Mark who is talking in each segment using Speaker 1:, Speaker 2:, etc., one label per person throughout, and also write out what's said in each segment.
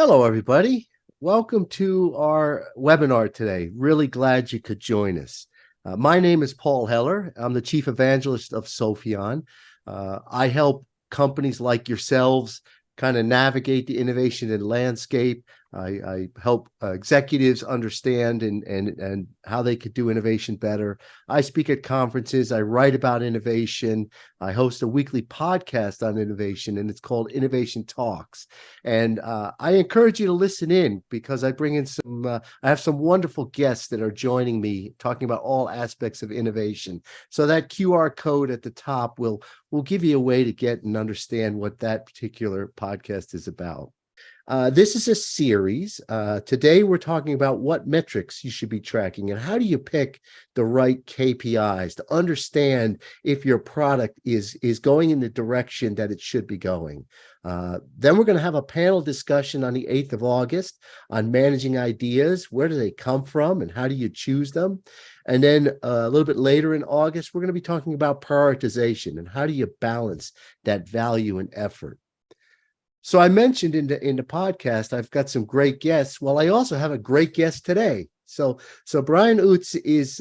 Speaker 1: Hello, everybody. Welcome to our webinar today. Really glad you could join us. My name is Paul Heller. I'm the Chief Evangelist of Sopheon. I help companies like yourselves kind of navigate the innovation and landscape. I help executives understand and how they could do innovation better. I speak at conferences. I write about innovation. I host a weekly podcast on innovation, and it's called Innovation Talks. And I encourage you to listen in because I bring in I have some wonderful guests that are joining me talking about all aspects of innovation. So that QR code at the top will give you a way to get and understand what that particular podcast is about. This is a series. Today, we're talking about what metrics you should be tracking and how do you pick the right KPIs to understand if your product is going in the direction that it should be going. Then we're going to have a panel discussion on the 8th of August on managing ideas. Where do they come from and how do you choose them? And then a little bit later in August, we're going to be talking about prioritization and how do you balance that value and effort. So I mentioned in the podcast, I've got some great guests. Well, I also have a great guest today. So Brian Utz is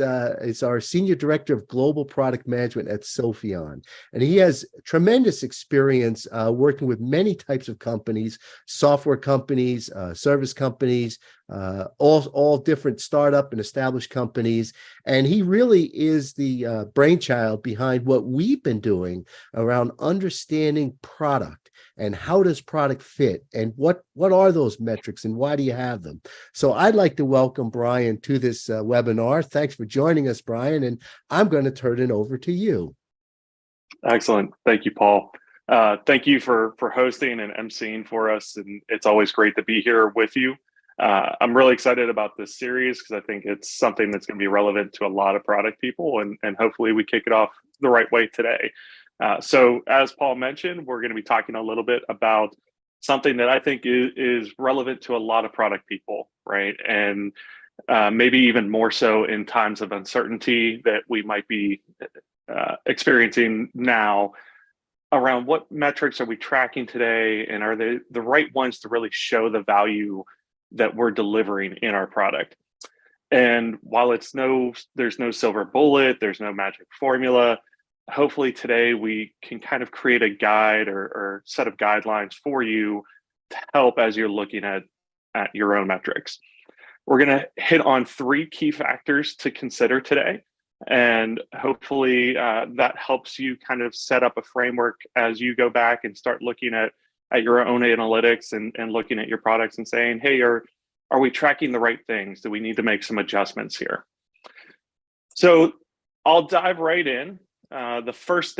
Speaker 1: our Senior Director of Global Product Management at Sopheon, and he has tremendous experience working with many types of companies, software companies, service companies, all different startup and established companies. And he really is the brainchild behind what we've been doing around understanding product. And how does product fit? And what are those metrics and why do you have them? So I'd like to welcome Brian to this webinar. Thanks for joining us, Brian. And I'm going to turn it over to you.
Speaker 2: Excellent. Thank you, Paul. Thank you for hosting and emceeing for us. And it's always great to be here with you. I'm really excited about this series because I think it's something that's going to be relevant to a lot of product people. And hopefully we kick it off the right way today. So as Paul mentioned, we're going to be talking a little bit about something that I think is relevant to a lot of product people, right? And maybe even more so in times of uncertainty that we might be experiencing now around what metrics are we tracking today and are they the right ones to really show the value that we're delivering in our product. And while there's no silver bullet, there's no magic formula, hopefully today we can kind of create a guide or set of guidelines for you to help as you're looking at your own metrics. We're going to hit on 3 key factors to consider today. And hopefully that helps you kind of set up a framework as you go back and start looking at your own analytics and looking at your products and saying, hey, are we tracking the right things? Do we need to make some adjustments here? So I'll dive right in. The first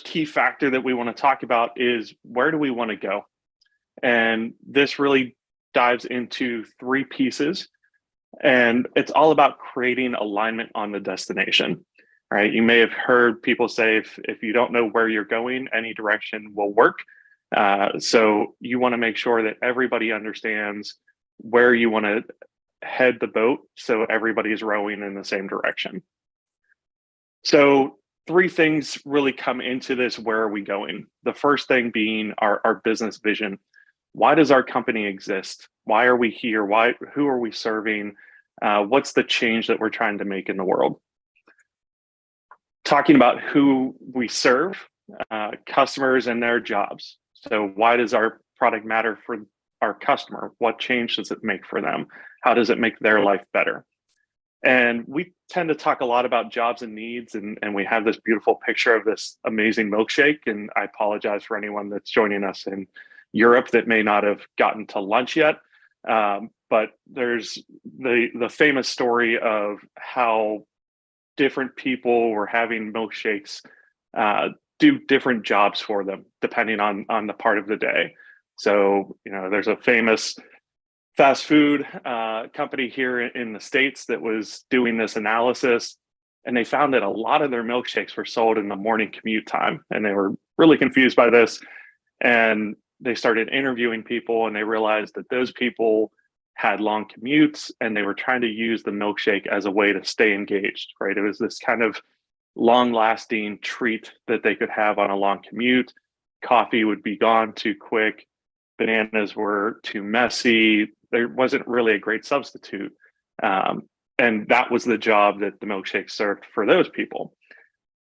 Speaker 2: key factor that we want to talk about is where do we want to go? And this really dives into 3 pieces. And it's all about creating alignment on the destination, right? You may have heard people say, if you don't know where you're going, any direction will work. So you want to make sure that everybody understands where you want to head the boat so everybody's rowing in the same direction. So 3 things really come into this. Where are we going? The first thing being our business vision. Why does our company exist? Why are we here? Who are we serving? What's the change that we're trying to make in the world? Talking about who we serve, customers and their jobs. So why does our product matter for our customer? What change does it make for them? How does it make their life better? And we tend to talk a lot about jobs and needs, and we have this beautiful picture of this amazing milkshake. And I apologize for anyone that's joining us in Europe that may not have gotten to lunch yet. But there's the famous story of how different people were having milkshakes do different jobs for them, depending on the part of the day. So, there's a famous fast food company here in the States that was doing this analysis, and they found that a lot of their milkshakes were sold in the morning commute time. And they were really confused by this. And they started interviewing people, and they realized that those people had long commutes and they were trying to use the milkshake as a way to stay engaged, right? It was this kind of long lasting treat that they could have on a long commute. Coffee would be gone too quick. bananas were too messy. There wasn't really a great substitute. And that was the job that the milkshake served for those people.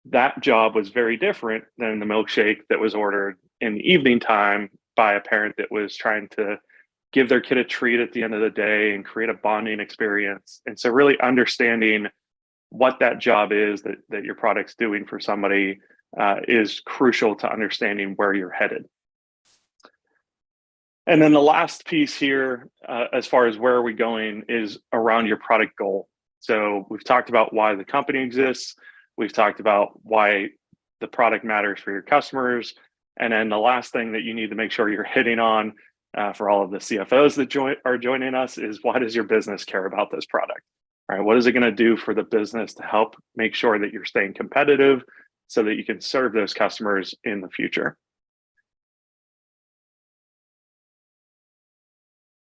Speaker 2: That job was very different than the milkshake that was ordered in the evening time by a parent that was trying to give their kid a treat at the end of the day and create a bonding experience. And so really understanding what that job is that your product's doing for somebody is crucial to understanding where you're headed. And then the last piece here, as far as where are we going, is around your product goal. So we've talked about why the company exists. We've talked about why the product matters for your customers. And then the last thing that you need to make sure you're hitting on for all of the CFOs that are joining us is, why does your business care about this product? All right, what is it going to do for the business to help make sure that you're staying competitive so that you can serve those customers in the future?